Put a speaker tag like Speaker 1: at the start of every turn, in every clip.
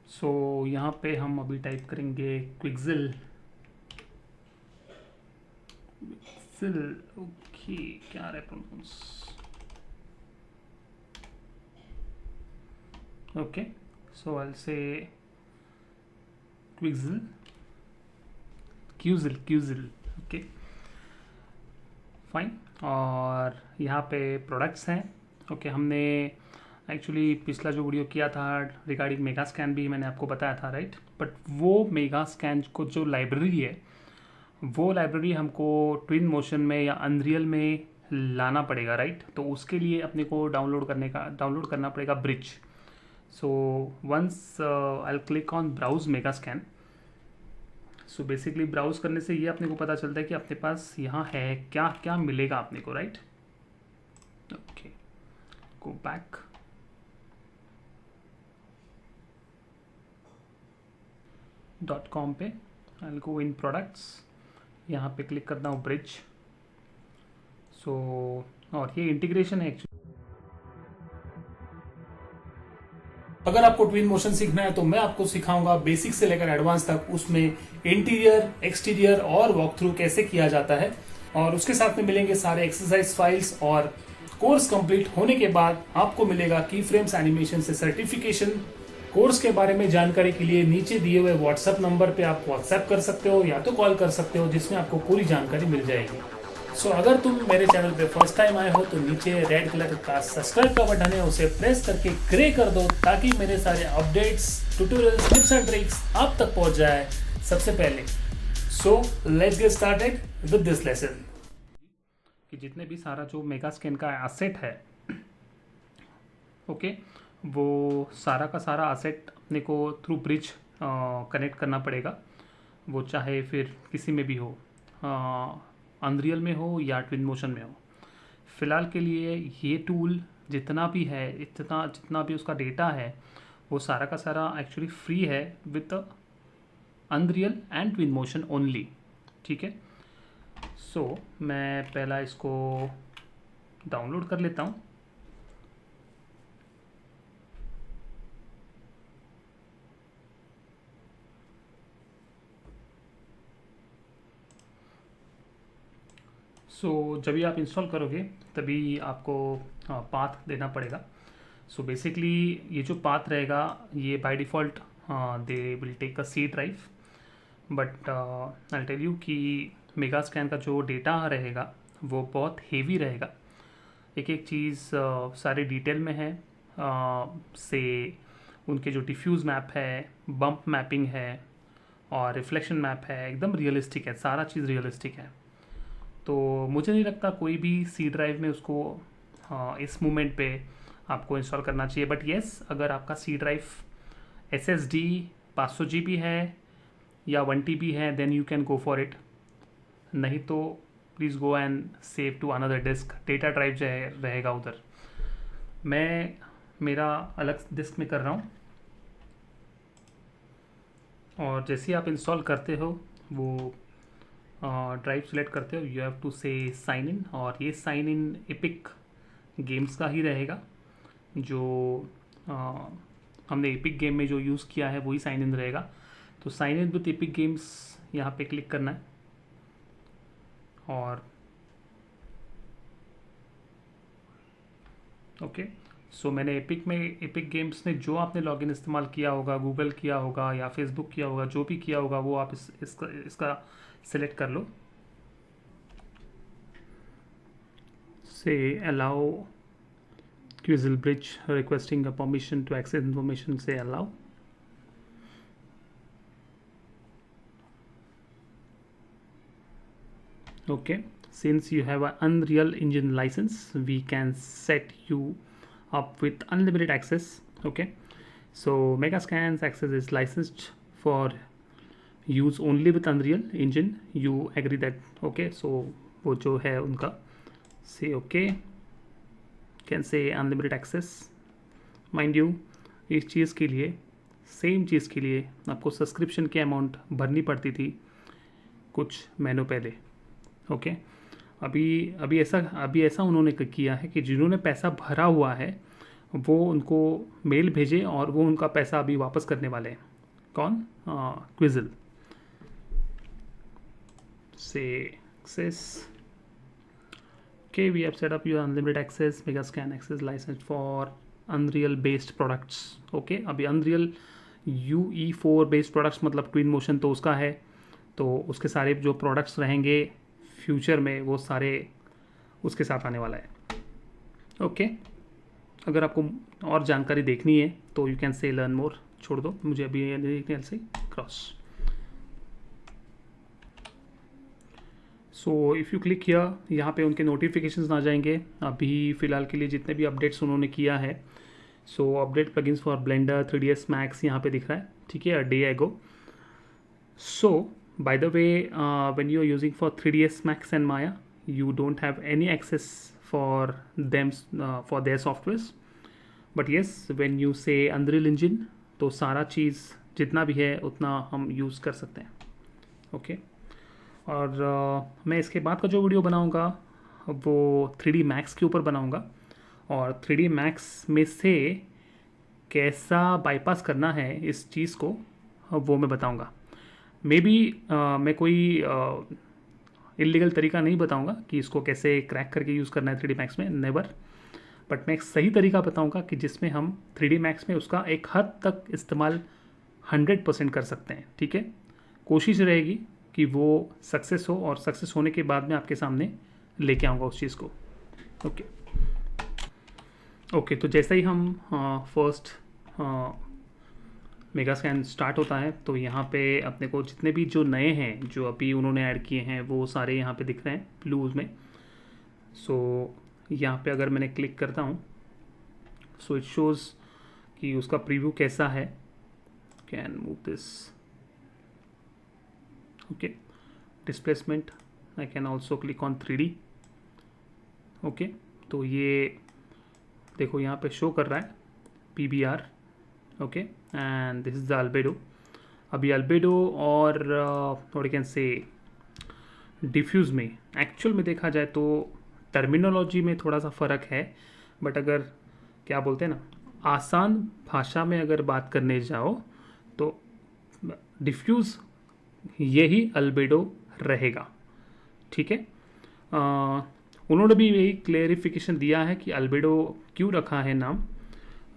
Speaker 1: सो यहाँ पे हम अभी टाइप करेंगे क्विक्सिल। ओके, क्या रहे प्रोनाउंस। ओके, सो आई से क्विक्सिल, क्यूजिल। Okay, fine. और यहाँ पे प्रोडक्ट्स हैं। ओके, हमने एक्चुअली पिछला जो वीडियो किया था रिगार्डिंग मेगा स्कैन भी मैंने आपको बताया था, राइट। बट वो मेगा स्कैन को जो लाइब्रेरी है, वो लाइब्रेरी हमको ट्विन मोशन में या अनरियल में लाना पड़ेगा, राइट। तो उसके लिए अपने को डाउनलोड करना पड़ेगा bridge. So once I click on browse mega scan. So basically browse करने से ये अपने को पता चलता है कि अपने पास यहाँ है क्या क्या मिलेगा अपने को, right. Okay, go back. .com पे आई गो इन प्रोडक्ट्स, यहाँ पे क्लिक करता हूँ ब्रिज। सो और ये इंटीग्रेशन है एक्चुअली। अगर आपको ट्विन मोशन सीखना है तो मैं आपको सिखाऊंगा बेसिक से लेकर एडवांस तक, उसमें इंटीरियर, एक्सटीरियर और वॉक थ्रू कैसे किया जाता है। और उसके साथ में मिलेंगे सारे एक्सरसाइज फाइल्स। और कोर्स कंप्लीट होने के बाद आपको मिलेगा की फ्रेम्स एनिमेशन से सर्टिफिकेशन। कोर्स के बारे में जानकारी के लिए नीचे दिए हुए व्हाट्सएप नंबर पे आप व्हाट्सएप कर सकते हो या तो कॉल कर सकते हो, जिसमें आपको पूरी जानकारी मिल जाएगी। सो अगर तुम मेरे चैनल पे फर्स्ट टाइम आए हो तो नीचे रेड कलर का सब्सक्राइब का बटन है, उसे प्रेस करके ग्रे कर दो ताकि मेरे सारे updates, tutorials, tips and tricks आप तक पहुंच जाए सबसे पहले। So let's get started with this lesson. कि जितने भी सारा जो मेगा स्कैन का एसेट है, ओके, वो सारा का सारा एसेट अपने को थ्रू ब्रिज कनेक्ट करना पड़ेगा। वो चाहे फिर किसी में भी हो, अनरियल में हो या ट्विन मोशन में हो। फ़िलहाल के लिए ये टूल जितना भी है, जितना भी उसका डेटा है, वो सारा का सारा एक्चुअली फ्री है with unreal and twin motion only, ठीक है। सो मैं पहला इसको डाउनलोड कर लेता हूँ। सो जब भी आप इंस्टॉल करोगे तभी आपको पाथ देना पड़ेगा। सो बेसिकली ये जो पाथ रहेगा ये by default they will take a C drive. But I tell you कि मेगा स्कैन का जो डेटा रहेगा वो बहुत हेवी रहेगा। एक एक चीज़ सारे डिटेल में है। से उनके जो डिफ्यूज़ मैप है, बम्प मैपिंग है और रिफ्लेक्शन मैप है, एकदम रियलिस्टिक है, सारा चीज़ रियलिस्टिक है। तो मुझे नहीं लगता कोई भी सी ड्राइव में उसको इस मोमेंट पे आपको इंस्टॉल करना चाहिए। बट येस, अगर आपका सी ड्राइव SSD 500 GB है या 1 TB है then you can go for it. नहीं तो please go and save to another disk. Data drive जो है रहेगा उधर। मैं मेरा अलग डिस्क में कर रहा हूँ। और जैसे ही आप इंस्टॉल करते हो वो ड्राइव सेलेक्ट करते हो, यू हैव टू से साइन इन। और ये साइन इन एपिक गेम्स का ही रहेगा। जो हमने एपिक गेम में जो यूज़ किया है वही साइन इन रहेगा। तो sign in with Epic Games यहाँ पे क्लिक करना है। और ओके, सो मैंने एपिक गेम्स में जो आपने लॉगिन इस्तेमाल किया होगा, गूगल किया होगा या फेसबुक किया होगा, जो भी किया होगा वो आप इसका सेलेक्ट कर लो। Say allow Quixel Bridge requesting a permission to access information, say allow. Okay, since you have an Unreal Engine license, we can set you up with unlimited access. Okay, so Megascan's access is licensed for use only with Unreal Engine. You agree that? Okay, so वो जो है उनका say okay, can say unlimited access. Mind you, इस चीज़ के लिए, same चीज़ के लिए आपको सब्सक्रिप्शन की अमाउंट भरनी पड़ती थी कुछ महीनों पहले। ओके, अभी ऐसा उन्होंने किया है कि जिन्होंने पैसा भरा हुआ है वो उनको मेल भेजे और वो उनका पैसा अभी वापस करने वाले हैं। कौन? क्विजिल से access. Okay, we have set up your unlimited access Megascan access license for Unreal based products. Okay, अभी Unreal UE4 based products मतलब ट्विन मोशन तो उसका है, तो उसके सारे जो प्रोडक्ट्स रहेंगे फ्यूचर में वो सारे उसके साथ आने वाला है। ओके, अगर आपको और जानकारी देखनी है तो यू कैन से लर्न मोर। छोड़ दो, मुझे अभी देखने से cross. So if you click किया, यहाँ पे उनके नोटिफिकेशंस आ जाएंगे अभी फ़िलहाल के लिए जितने भी अपडेट्स उन्होंने किया है। सो update plugins for blender 3ds Max यहाँ पे दिख रहा है, ठीक है, a day ago. So by the way, when you are using for 3ds Max and Maya, you don't have any access for them for their softwares, but yes, when you say Unreal Engine तो सारा चीज़ जितना भी है उतना हम use कर सकते हैं। ओके, और मैं इसके बाद का जो वीडियो बनाऊंगा वो 3D Max के ऊपर बनाऊंगा, और 3D Max में से कैसा बाईपास करना है इस चीज़ को वो मैं बताऊंगा। मे बी मैं कोई इलीगल तरीका नहीं बताऊंगा कि इसको कैसे क्रैक करके यूज़ करना है 3D Max में, नेवर। बट मैं एक सही तरीका बताऊंगा कि जिसमें हम 3D Max में उसका एक हद तक इस्तेमाल 100% कर सकते हैं, ठीक है। कोशिश रहेगी कि वो सक्सेस हो, और सक्सेस होने के बाद में आपके सामने लेके आऊँगा उस चीज़ को। ओके, तो जैसे ही हम फर्स्ट मेगास्कैन स्टार्ट होता है तो यहाँ पे अपने को जितने भी जो नए हैं जो अभी उन्होंने ऐड किए हैं वो सारे यहाँ पे दिख रहे हैं ब्लूज में। सो यहाँ पे अगर मैंने क्लिक करता हूँ, सो इट शोज़ कि उसका प्रीव्यू कैसा है। Can move this. Okay, displacement, I can also click on 3D। Okay, तो ये देखो यहाँ पे शो कर रहा है PBR। Okay, and this is the albedo. अभी अल्बेडो और व्हाट कैन से डिफ्यूज़ में एक्चुअल में देखा जाए तो टर्मिनोलॉजी में थोड़ा सा फ़र्क है, बट अगर क्या बोलते हैं ना, आसान भाषा में अगर बात करने जाओ तो डिफ्यूज़ यही अल्बेडो रहेगा, ठीक है। उन्होंने भी यही क्लेरिफिकेशन दिया है कि अल्बेडो क्यों रखा है नाम।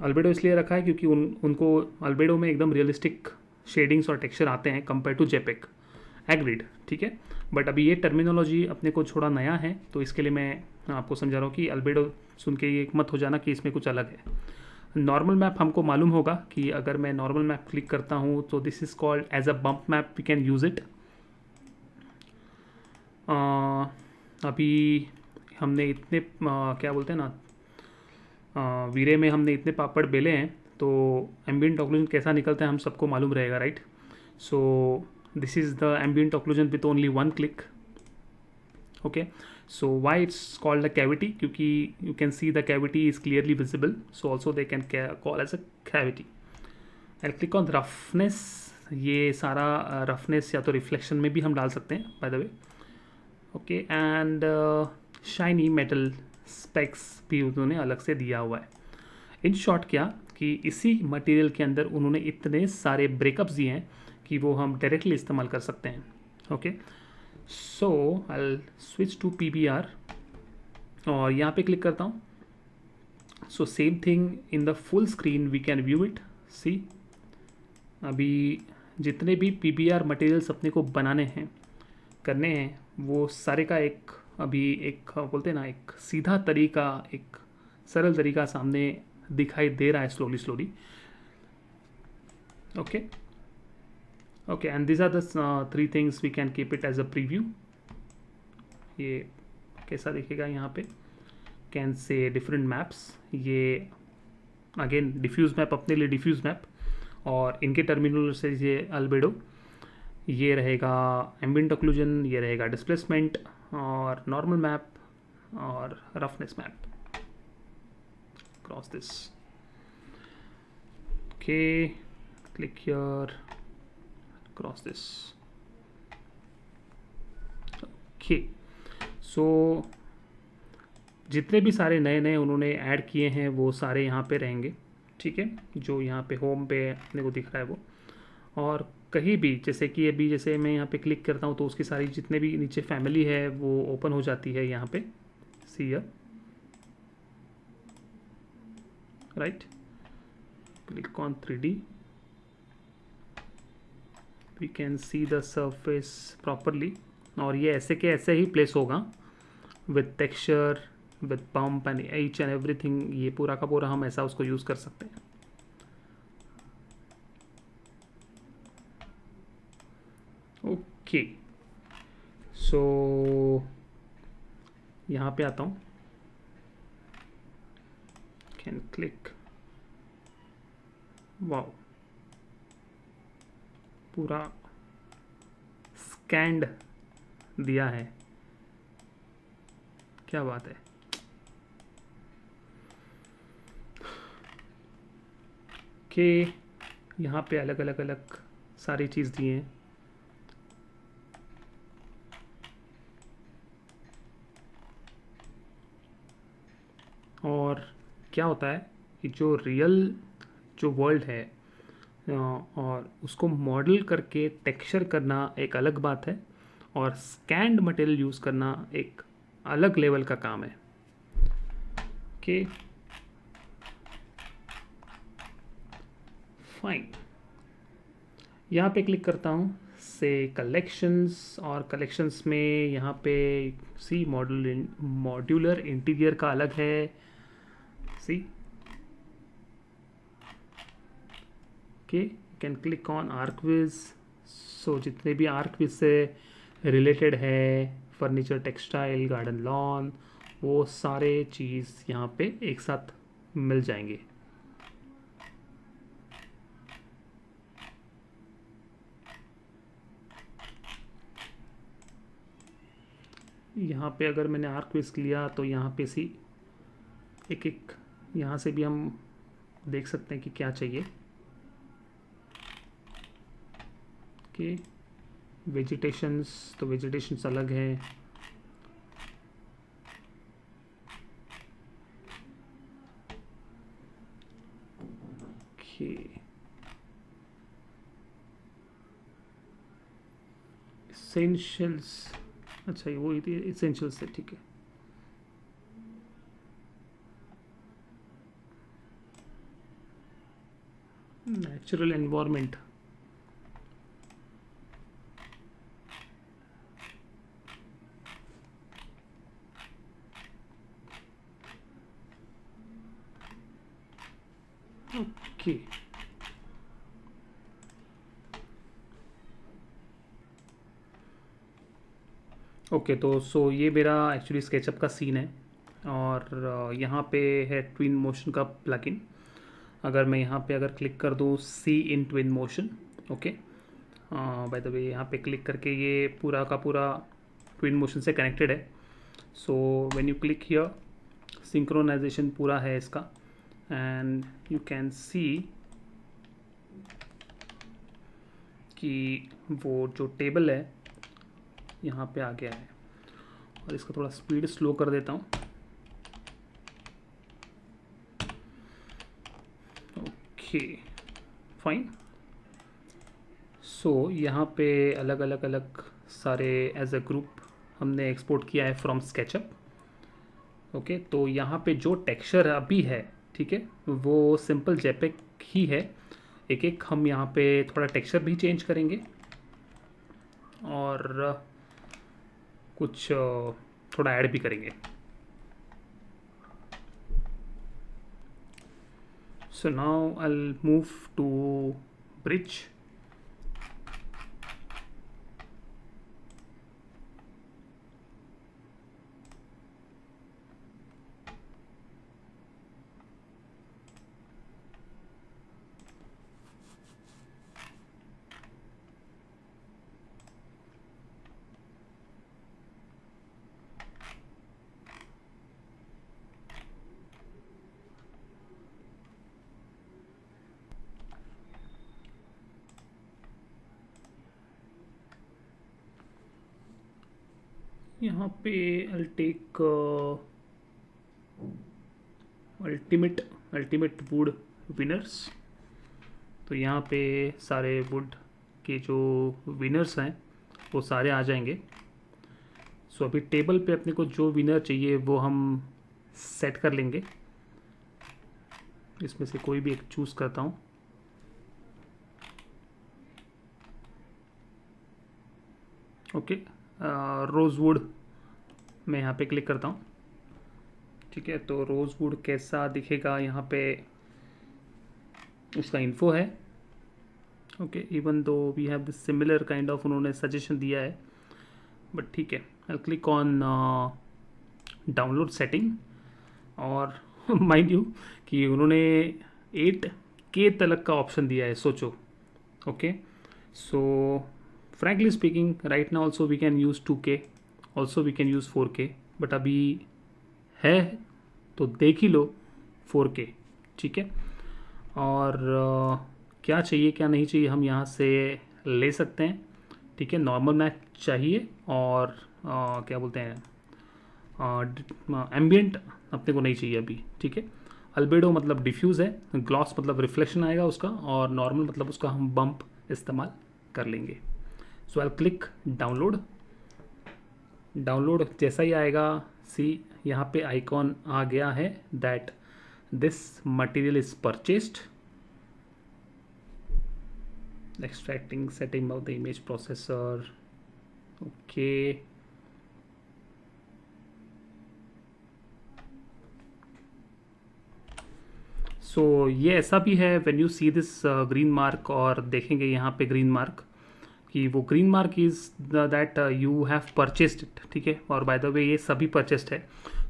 Speaker 1: अल्बेडो इसलिए रखा है क्योंकि उनको अल्बेडो में एकदम रियलिस्टिक शेडिंग्स और टेक्सचर आते हैं कंपेयर टू जेपेक। एग्रीड, ठीक है। बट अभी ये टर्मिनोलॉजी अपने को थोड़ा नया है, तो इसके लिए मैं आपको समझा रहा हूँ कि अल्बेडो सुन के ये मत हो जाना कि इसमें कुछ अलग है। नॉर्मल मैप हमको मालूम होगा कि अगर मैं नॉर्मल मैप क्लिक करता हूँ तो this is called as a bump map, we can use it. अभी हमने इतने क्या बोलते हैं ना, वीरे में हमने इतने पापड़ बेले हैं, तो एम्बिएंट ऑक्लूजन कैसा निकलता है हम सबको मालूम रहेगा, right. So this is the ambient occlusion with only 1 click. Okay, so why it's called a cavity, क्योंकि you can see the cavity is clearly visible, so also they can call as a cavity. I'll click on roughness। ये सारा roughness या तो reflection में भी हम डाल सकते हैं bye the way. Okay, and shiny metal specs भी उन्होंने अलग से दिया हुआ है। इन शॉर्ट क्या कि इसी मटेरियल के अंदर उन्होंने इतने सारे ब्रेकअप्स दिए हैं कि वो हम डायरेक्टली इस्तेमाल कर सकते हैं। Okay, so I switch to PBR और यहाँ पे क्लिक करता हूँ। So same thing in the full screen we can view it. See, अभी जितने भी PBR मटेरियल्स अपने को बनाने हैं, करने हैं, वो सारे का एक अभी एक बोलते हैं ना, एक सीधा तरीका, एक सरल तरीका सामने दिखाई दे रहा है slowly slowly. Okay, okay, and these are the 3 things we can keep it as a preview। ये कैसा दिखेगा यहाँ पे, कैन से डिफरेंट मैप्स, ये अगेन डिफ्यूज़ मैप, अपने लिए डिफ्यूज़ मैप, और इनके टर्मिनल से ये अल्बेडो, ये रहेगा एम्बिएंट ऑक्लूजन, ये रहेगा डिस्प्लेसमेंट और नॉर्मल मैप और roughness map. Cross this. Okay, click here, cross this। okay, so जितने भी सारे नए नए उन्होंने ऐड किए हैं वो सारे यहाँ पे रहेंगे, ठीक है। जो यहाँ पे होम पे अपने को दिख रहा है वो, और कहीं भी जैसे कि अभी जैसे मैं यहाँ पे क्लिक करता हूँ तो उसकी सारी जितने भी नीचे फैमिली है वो ओपन हो जाती है यहाँ पे, see right. Click on 3D, we can see the surface properly, और ये ऐसे के ऐसे ही प्लेस होगा with texture with pump and each and everything. ये पूरा का पूरा हम ऐसा उसको यूज़ कर सकते हैं। ओके, सो यहाँ पे आता हूँ, कैन क्लिक, वाओ, पूरा स्कैंड दिया है, क्या बात है। कि यहाँ पे अलग अलग अलग सारी चीज़ दी हैं। और क्या होता है कि जो रियल जो वर्ल्ड है और उसको मॉडल करके टेक्सचर करना एक अलग बात है, और स्कैंड मटेरियल यूज़ करना एक अलग लेवल का काम है। ओके, फाइन, यहाँ पे क्लिक करता हूँ से कलेक्शंस, और कलेक्शंस में यहाँ पे सी मॉड्यूलर इंटीरियर का अलग है, सी ओके, कैन क्लिक ऑन आर्कविज। सो जितने भी आर्कविज से रिलेटेड है, फर्नीचर, टेक्सटाइल, गार्डन लॉन, वो सारे चीज़ यहाँ पे एक साथ मिल जाएंगे। यहाँ पे अगर मैंने आर्क विस्क लिया तो यहाँ पे सी एक एक यहाँ से भी हम देख सकते हैं कि क्या चाहिए। कि वेजिटेशंस, तो वेजिटेशंस अलग है। ओके, इसेंशियल्स, अच्छा ये वो इसेंशियल्स है, ठीक है। Natural environment, okay, okay. तो सो ये मेरा एक्चुअली स्केचअप का सीन है, और यहाँ पे है ट्विन मोशन का प्लगइन। अगर मैं यहाँ पे अगर क्लिक कर दूँ see in Twinmotion, okay, by the way यहाँ पे क्लिक करके ये पूरा का पूरा ट्विन मोशन से कनेक्टेड है। So when you click here, synchronization पूरा है इसका, एंड यू कैन सी कि वो जो टेबल है यहाँ पे आ गया है। और इसका थोड़ा स्पीड स्लो कर देता हूँ। Okay, fine. सो यहाँ पे अलग अलग अलग सारे एज अ ग्रुप हमने एक्सपोर्ट किया है फ्रॉम स्केचअप। ओके, तो यहाँ पे जो टेक्सचर अभी है, ठीक है, वो सिंपल जेपेक ही है। एक एक हम यहाँ पे थोड़ा टेक्सचर भी चेंज करेंगे, और कुछ थोड़ा ऐड भी करेंगे। So now I will move to bridge. यहाँ पे I'll take ultimate would winners. तो यहाँ पे सारे वुड के जो विनर्स हैं वो सारे आ जाएंगे। सो अभी टेबल पे अपने को जो विनर चाहिए वो हम सेट कर लेंगे। इसमें से कोई भी एक चूज़ करता हूँ। ओके, रोज़वुड मैं यहाँ पे क्लिक करता हूँ। ठीक है, तो रोज़वुड कैसा दिखेगा, यहाँ पे उसका इन्फो है। Okay, even though we have the similar kind of उन्होंने सजेशन दिया है, बट ठीक है। I click on download setting, और माइंड यू कि उन्होंने 8K तक का ऑप्शन दिया है, सोचो। Okay, so frankly speaking right now also we can use 2K, also we can use 4K, but अभी है तो देख ही लो 4K। ठीक है, और क्या चाहिए क्या नहीं चाहिए हम यहाँ से ले सकते हैं। ठीक है, नॉर्मल मैच चाहिए, और क्या बोलते हैं, एम्बियंट अपने को नहीं चाहिए अभी। ठीक है, अल्बेडो मतलब डिफ्यूज़ है, ग्लॉस मतलब रिफ्लेक्शन आएगा उसका, और नॉर्मल मतलब उसका हम बम्प इस्तेमाल कर लेंगे। सो आई क्लिक डाउनलोड जैसा ही आएगा, सी यहाँ पे आइकॉन आ गया है that this material is purchased. Extracting setting of the image processor. Okay, so ये ऐसा भी है, when you see this green mark, और देखेंगे यहाँ पे ग्रीन मार्क कि वो green mark is that you have purchased it. ठीक है, और बाय द वे ये सभी परचेस्ड है,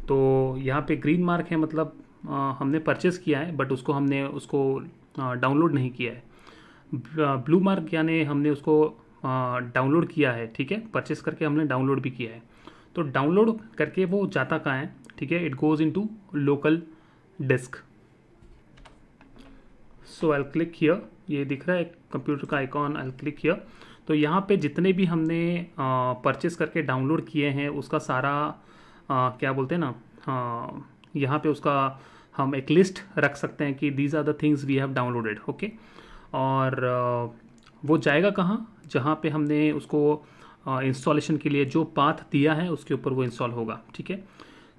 Speaker 1: तो यहाँ पे ग्रीन मार्क है मतलब हमने परचेस किया है, बट हमने उसको डाउनलोड नहीं किया है। ब्लू मार्क यानी हमने उसको डाउनलोड किया है। ठीक है, परचेस करके हमने डाउनलोड भी किया है। तो डाउनलोड करके वो जाता कहाँ है, ठीक है, it goes into local disk. So I click here, ये दिख रहा है कंप्यूटर का आइकॉन, आई क्लिक हियर। तो यहाँ पे जितने भी हमने परचेस करके डाउनलोड किए हैं उसका सारा क्या बोलते हैं ना, यहाँ पे उसका हम एक लिस्ट रख सकते हैं कि these are the things we have downloaded. Okay, और वो जाएगा कहाँ, जहाँ पे हमने उसको इंस्टॉलेशन के लिए जो पाथ दिया है उसके ऊपर वो इंस्टॉल होगा। ठीक है,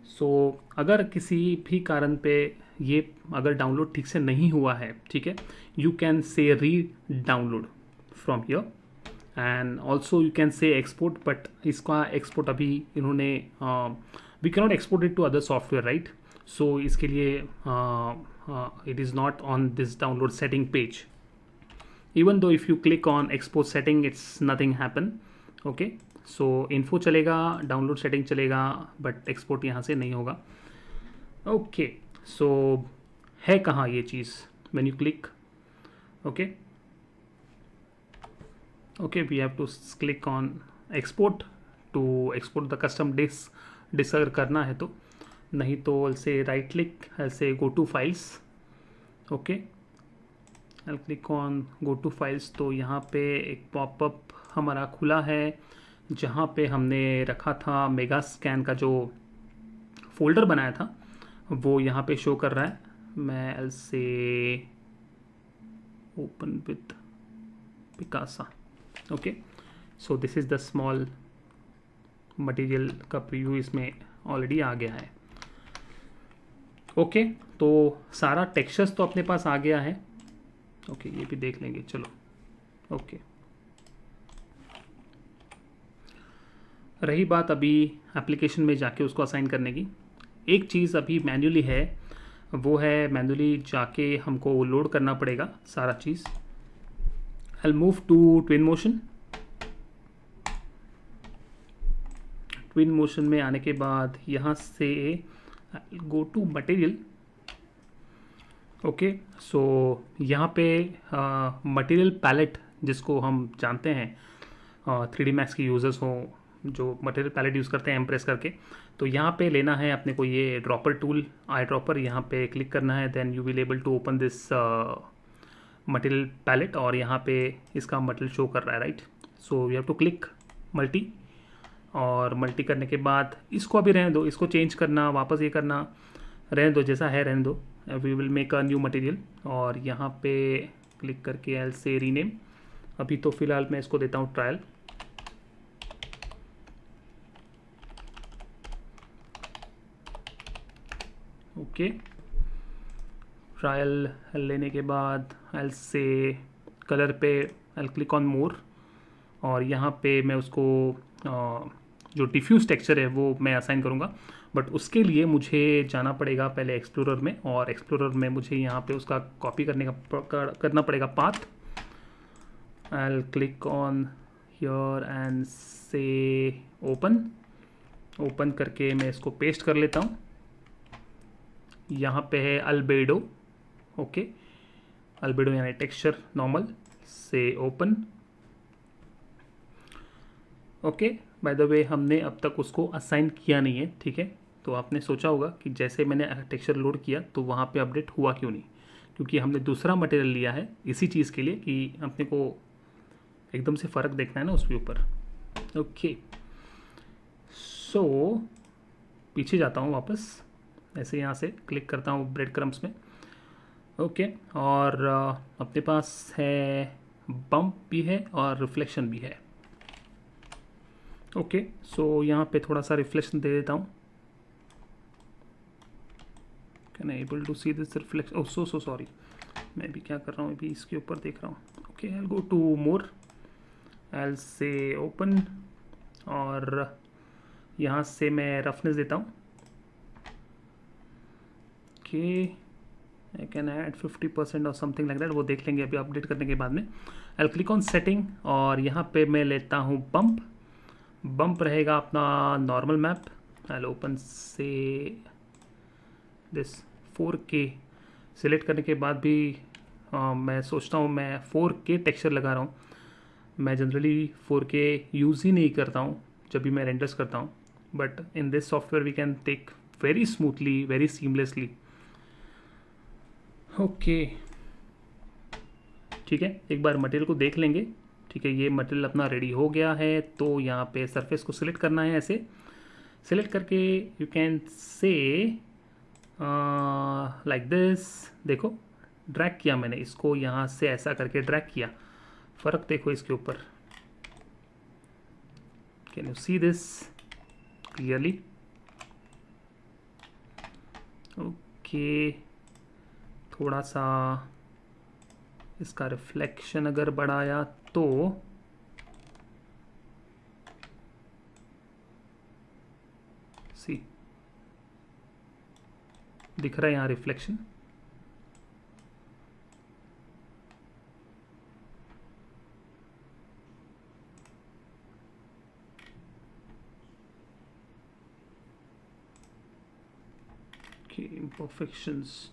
Speaker 1: सो अगर किसी भी कारण पे ये अगर डाउनलोड ठीक से नहीं हुआ है, ठीक है, you can say redownload from here, and also you can say export, but इसका एक्सपोर्ट अभी इन्होंने we cannot export it to other software, right. So इसके लिए it is not on this download setting page, even though if you click on export setting it's nothing happen. Okay, so info चलेगा, download setting चलेगा, but export यहाँ से नहीं होगा। Okay, so है कहाँ ये चीज़, when you click, okay okay, we have to click on export to export the custom disk अगर करना है तो, नहीं तो से राइट क्लिक ऐसे go to files. Okay, I click on go to files, तो यहाँ पे एक पॉपअप हमारा खुला है जहाँ पे हमने रखा था मेगा स्कैन का जो फोल्डर बनाया था, वो यहाँ पे शो कर रहा है। मैं ऐसे open with Picasa. Okay, so this is the small material का प्रीव्यू इसमें ऑलरेडी आ गया है। ओके, तो सारा टेक्सचर्स तो अपने पास आ गया है। ओके, ये भी देख लेंगे, चलो। ओके, रही बात अभी एप्लीकेशन में जाके उसको असाइन करने की, एक चीज़ अभी मैन्युअली है, वो है मैन्युअली जाके हमको लोड करना पड़ेगा सारा चीज़। I'll move to twin motion. Twin motion में आने के बाद यहाँ से गो टू मटेरियल। ओके, सो यहाँ पे मटेरियल पैलेट जिसको हम जानते हैं 3D Max के यूज़र्स हों जो मटेरियल पैलेट यूज़ करते हैं एम्प्रेस करके, तो यहाँ पे लेना है अपने को ये ड्रॉपर टूल, आई ड्रॉपर, यहाँ पे क्लिक करना है, then you will able to open this material palette, और यहाँ पे इसका मटेरियल शो कर रहा है, right. So you have to click multi, और मल्टी करने के बाद इसको अभी रहने दो, इसको चेंज करना, वापस ये करना, रहने दो, जैसा है रहने दो। We will make a new material, और यहाँ पे क्लिक करके एल से रीनेम। अभी तो फ़िलहाल मैं इसको देता हूँ ट्रायल। ओके, ट्रायल लेने के बाद एल से कलर पे एल क्लिक ऑन मोर, और यहाँ पे मैं उसको जो डिफ्यूज टेक्सचर है वो मैं असाइन करूँगा। बट उसके लिए मुझे जाना पड़ेगा पहले एक्सप्लोरर में, और एक्सप्लोरर में मुझे यहाँ पे उसका कॉपी करना पड़ेगा path. I click on here and से ओपन करके मैं इसको पेस्ट कर लेता हूँ। यहाँ पे है अल्बेडो। ओके, अल्बेडो यानी टेक्सचर नॉर्मल से ओपन। ओके, बाय द वे हमने अब तक उसको असाइन किया नहीं है, ठीक है। तो आपने सोचा होगा कि जैसे मैंने टेक्सचर लोड किया तो वहाँ पे अपडेट हुआ क्यों नहीं, क्योंकि हमने दूसरा मटेरियल लिया है इसी चीज़ के लिए कि अपने को एकदम से फ़र्क देखना है ना उसके ऊपर। ओके, सो पीछे जाता हूँ वापस, ऐसे यहाँ से क्लिक करता हूँ ब्रेड क्रम्स में। ओके, और अपने पास है बम्प भी है और रिफ्लेक्शन भी है। ओके, सो यहाँ पे थोड़ा सा रिफ्लेक्शन दे देता हूँ। Can I able to see this reflection? Oh so sorry, मैं भी क्या कर रहा हूँ, अभी इसके ऊपर देख रहा हूँ। ओके, आई गो टू मोर, आई से ओपन, और यहाँ से मैं रफनेस देता हूँ। ओके, आई कैन ऐड 50% और समथिंग लाइक दैट, वो देख लेंगे अभी अपडेट करने के बाद में। आई क्लिक ऑन सेटिंग, और यहाँ पे मैं लेता हूँ बम्प रहेगा अपना नॉर्मल मैप। आई ओपन से दिस 4K सिलेक्ट करने के बाद भी मैं सोचता हूँ मैं 4K टेक्सचर लगा रहा हूँ। मैं जनरली 4K यूज़ ही नहीं करता हूँ जब भी मैं रेंडर्स करता हूँ, but in this software we can take very smoothly, very seamlessly. Okay, ठीक है, एक बार मटेरियल को देख लेंगे। ठीक है, ये मटेरियल अपना रेडी हो गया है, तो यहाँ पे सरफेस को सिलेक्ट करना है। ऐसे सिलेक्ट करके यू कैन से लाइक दिस, देखो ड्रैग किया मैंने इसको, यहाँ से ऐसा करके ड्रैग किया, फ़र्क देखो इसके ऊपर। Can you see this clearly? Okay, थोड़ा सा इसका रिफ्लेक्शन अगर बढ़ाया तो सी दिख रहा है यहाँ reflection. Okay, imperfections.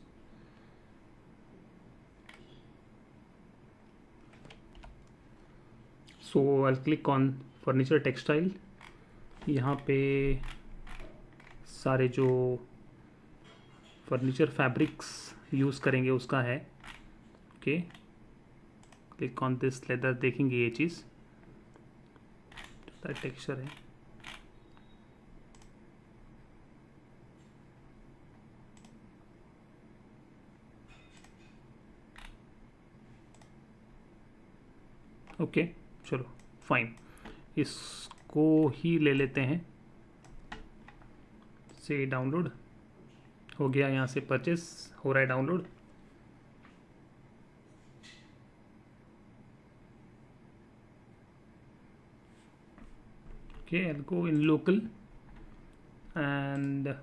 Speaker 1: So I'll click on furniture textile। यहाँ पे सारे जो फर्नीचर फैब्रिक्स यूज़ करेंगे उसका है। Okay, click on this leather, देखेंगे ये चीज़ टेक्सचर है। ओके, चलो फाइन, इसको ही ले लेते हैं। से डाउनलोड हो गया, यहाँ से परचेस हो रहा है download. Okay, I'll go in local and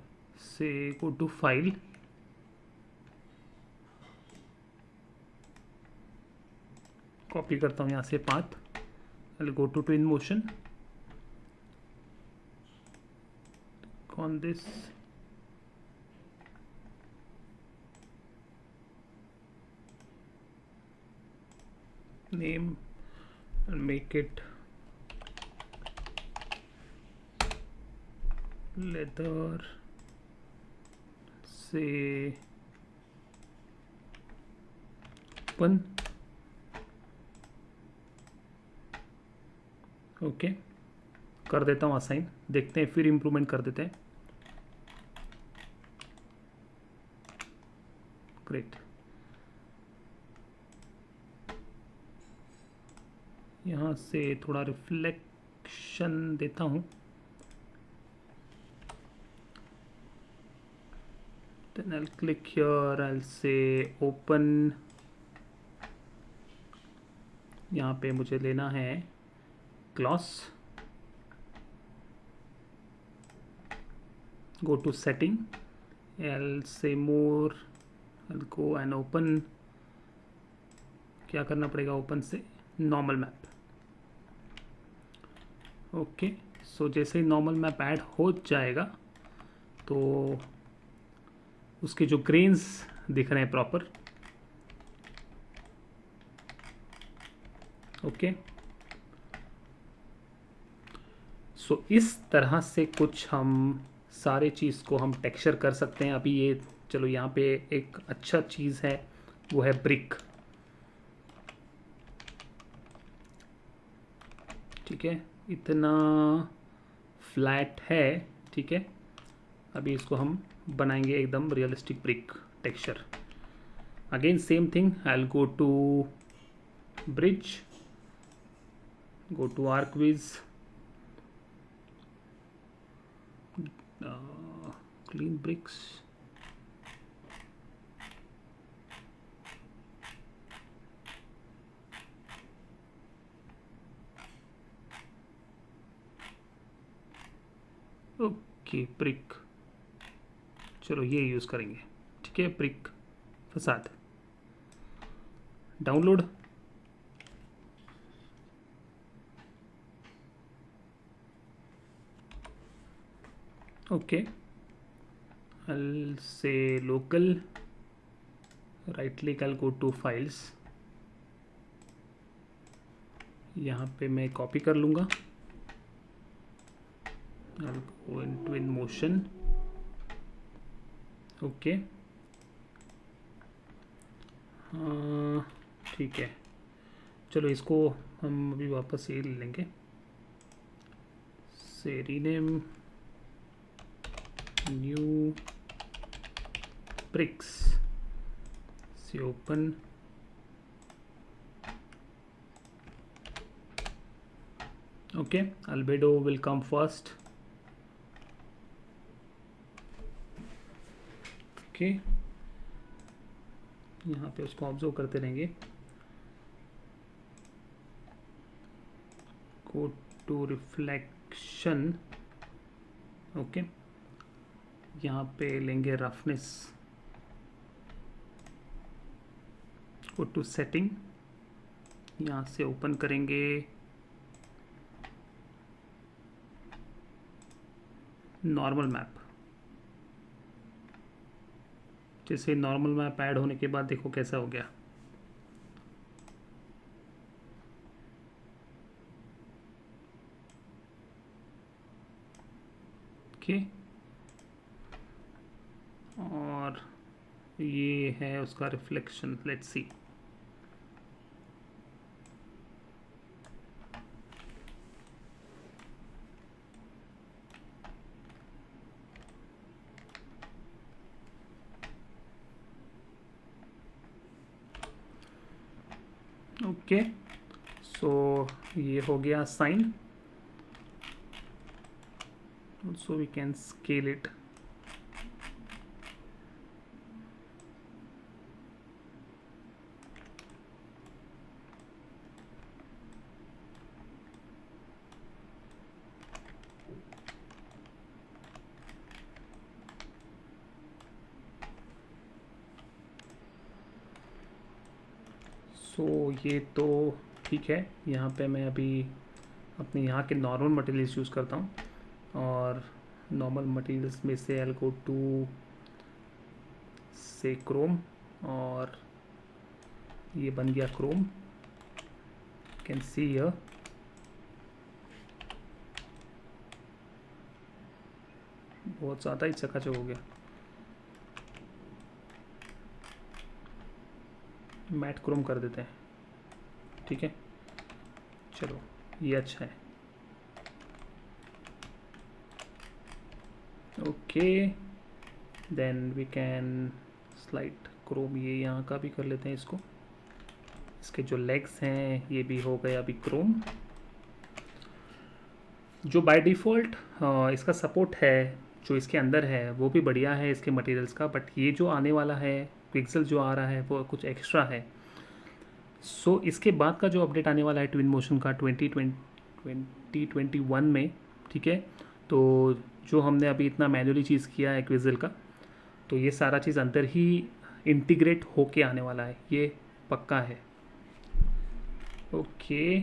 Speaker 1: say go to file, copy करता हूँ यहाँ से path. I'll go to Twinmotion, on this name and make it leather, say open। Okay, कर देता हूँ असाइन, देखते हैं फिर इम्प्रूवमेंट कर देते हैं। ग्रेट। यहाँ से थोड़ा रिफ्लेक्शन देता हूँ। Then I'll click here, I'll say open। यहाँ पे मुझे लेना है gloss, go to setting, I'll say more, I'll go and open। क्या करना पड़ेगा ओपन से? Normal map. ओके, सो जैसे ही नॉर्मल मैप ऐड हो जाएगा तो उसके जो ग्रेन्स दिख रहे हैं प्रॉपर। ओके, सो इस तरह से कुछ हम सारे चीज़ को हम टेक्सचर कर सकते हैं। अभी ये चलो यहाँ पे एक अच्छा चीज़ है वो है ब्रिक। ठीक है, इतना फ्लैट है। ठीक है, अभी इसको हम बनाएंगे एकदम realistic brick texture. Again same thing, I will go to bridge, go to ArcViz, clean bricks, okay brick, चलो ये यूज़ करेंगे। ठीक है, brick facade download. Okay, I'll say local, right click, I'll go to files, यहाँ पे मैं copy कर लूँगा। I'll go into InMotion। Okay, हाँ ठीक है, चलो इसको हम अभी वापस ये ले लेंगे, से रीनेम न्यू ब्रिक्स, से open. Okay, albedo will come first. Okay, यहाँ पे उसको ऑब्जर्व करते रहेंगे। Go to reflection. ओके, यहाँ पे लेंगे रफनेस, गो टू सेटिंग, यहाँ से ओपन करेंगे नॉर्मल मैप। जैसे नॉर्मल मैप ऐड होने के बाद देखो कैसा हो गया। ओके, और ये है उसका reflection, let's see. Okay, so ये हो गया sign. also we can scale it। So ये तो ठीक है। यहाँ पे मैं अभी अपने यहाँ के नॉर्मल मटेरियल्स यूज़ करता हूँ, और नॉर्मल मटेरियल्स में से आई गो टू से क्रोम, और ये बन गया क्रोम। कैन सी हियर, बहुत ज़्यादा ही चकाचक हो गया। मैट क्रोम कर देते हैं। ठीक है, चलो ये अच्छा है। Okay, then we can slide chrome, ये यहाँ का भी कर लेते हैं इसको। इसके जो लेग्स हैं ये भी हो गया अभी क्रोम। जो बाय डिफ़ॉल्ट इसका सपोर्ट है, जो इसके अंदर है वो भी बढ़िया है इसके मटेरियल्स का, बट ये जो आने वाला है पिक्सल जो आ रहा है वो कुछ एक्स्ट्रा है। सो इसके बाद का जो अपडेट आने वाला है ट्विन मोशन का 2021 में, ठीक है, तो जो हमने अभी इतना मैनुअली चीज़ किया है क्विज़ल का, तो ये सारा चीज़ अंदर ही इंटीग्रेट होके आने वाला है, ये पक्का है। ओके,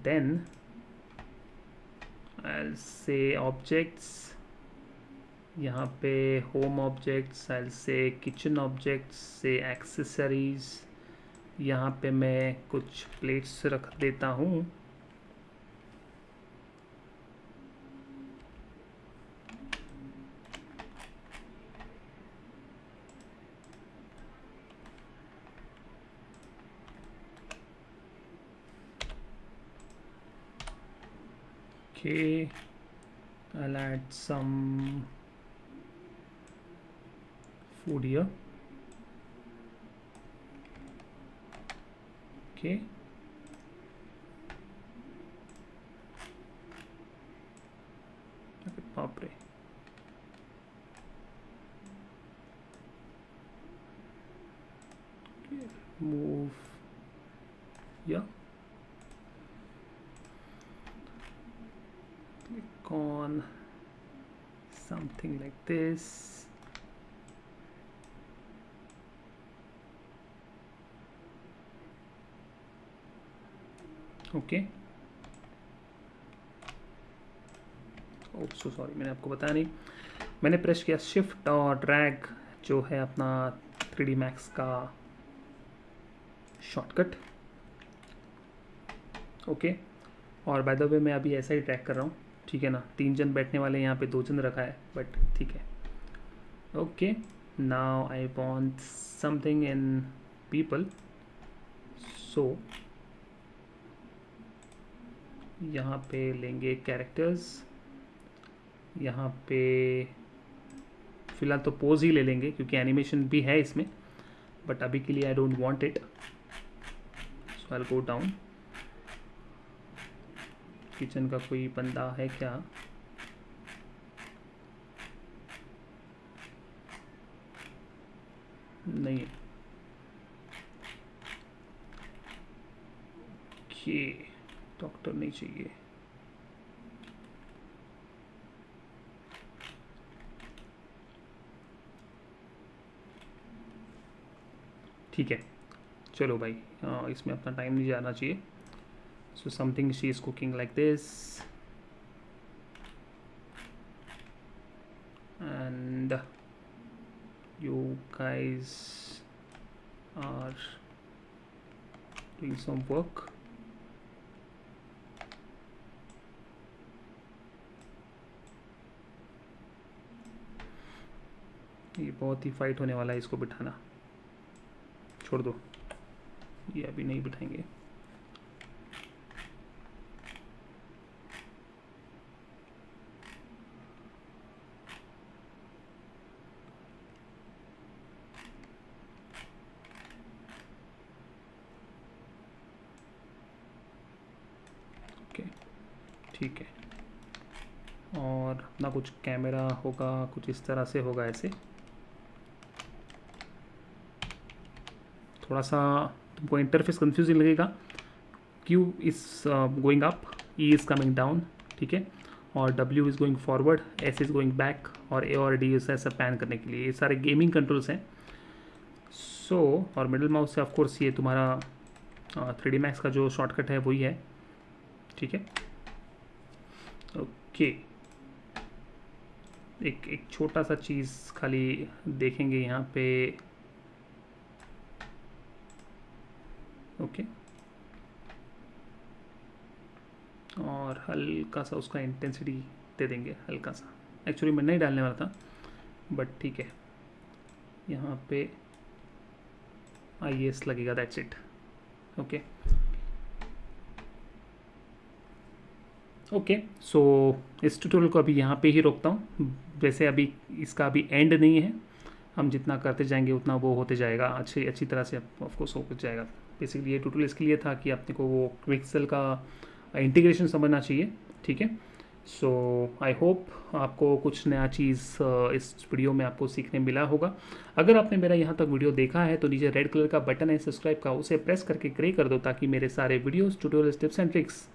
Speaker 1: देन आई से ऑब्जेक्ट्स, यहाँ पे होम ऑब्जेक्ट्स, आई से किचन ऑब्जेक्ट्स, से एक्सेसरीज, यहाँ पे मैं कुछ प्लेट्स रख देता हूँ। Okay, I'll add some food here. Okay. बाप रे, move, yeah, click on something like this. Okay, oh so sorry, मैंने आपको बताया नहीं, मैंने प्रेस किया शिफ्ट और ड्रैग जो है अपना 3D Max का शॉर्टकट। ओके, और बाय द वे मैं अभी ऐसा ही ट्रैक कर रहा हूँ, ठीक है ना। 3 जन बैठने वाले, यहाँ पे 2 जन रखा है, बट ठीक है। Okay, now I want something in people, so यहाँ पे लेंगे कैरेक्टर्स, यहाँ पे फिलहाल तो पोज ही ले लेंगे क्योंकि एनिमेशन भी है इसमें, बट अभी के लिए I don't want it, so I will go down. Kitchen का कोई बंदा है क्या? नहीं है। ओके, डॉक्टर नहीं चाहिए। ठीक है, चलो भाई, इसमें अपना टाइम नहीं जाना चाहिए। So something she is cooking like this, and you guys are doing some work. ये बहुत ही फाइट होने वाला है इसको बिठाना, छोड़ दो, ये अभी नहीं बिठाएंगे। ठीक है, और अपना कुछ कैमरा होगा, कुछ इस तरह से होगा, ऐसे थोड़ा सा तुमको इंटरफेस कंफ्यूजिंग लगेगा। Q is going up, E is coming down, ठीक है, और W is going forward, S is going back, और A और D इस ऐसा पैन करने के लिए, ये सारे गेमिंग कंट्रोल्स हैं। सो और मिडिल माउस से ऑफकोर्स ये तुम्हारा 3D Max का जो शॉर्टकट है वही है, ठीक है। ओके, एक छोटा सा चीज़ खाली देखेंगे यहाँ पे। ओके, और हल्का सा उसका इंटेंसिटी दे देंगे, हल्का सा। एक्चुअली मैं नहीं डालने वाला था, बट ठीक है, यहाँ पे IS लगेगा, दैट्स इट। ओके ओके, सो इस ट्यूटोरियल को अभी यहाँ पे ही रोकता हूँ। वैसे अभी इसका अभी एंड नहीं है, हम जितना करते जाएंगे उतना वो होते जाएगा, अच्छी अच्छी तरह से ऑफकोर्स हो जाएगा। बेसिकली ये ट्यूटोरियल इसके लिए था कि अपने को वो क्विकसेल का इंटीग्रेशन समझना चाहिए, ठीक है। सो आई होप आपको कुछ नया चीज़ इस वीडियो में आपको सीखने मिला होगा। अगर आपने मेरा यहाँ तक वीडियो देखा है तो नीचे रेड कलर का बटन है सब्सक्राइब का, उसे प्रेस करके ग्रे कर दो ताकि मेरे सारे videos, tutorials, tips and tricks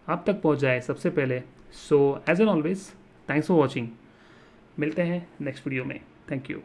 Speaker 1: आप तक पहुँच जाए सबसे पहले। So as an always, thanks for watching. मिलते हैं नेक्स्ट वीडियो में। Thank you.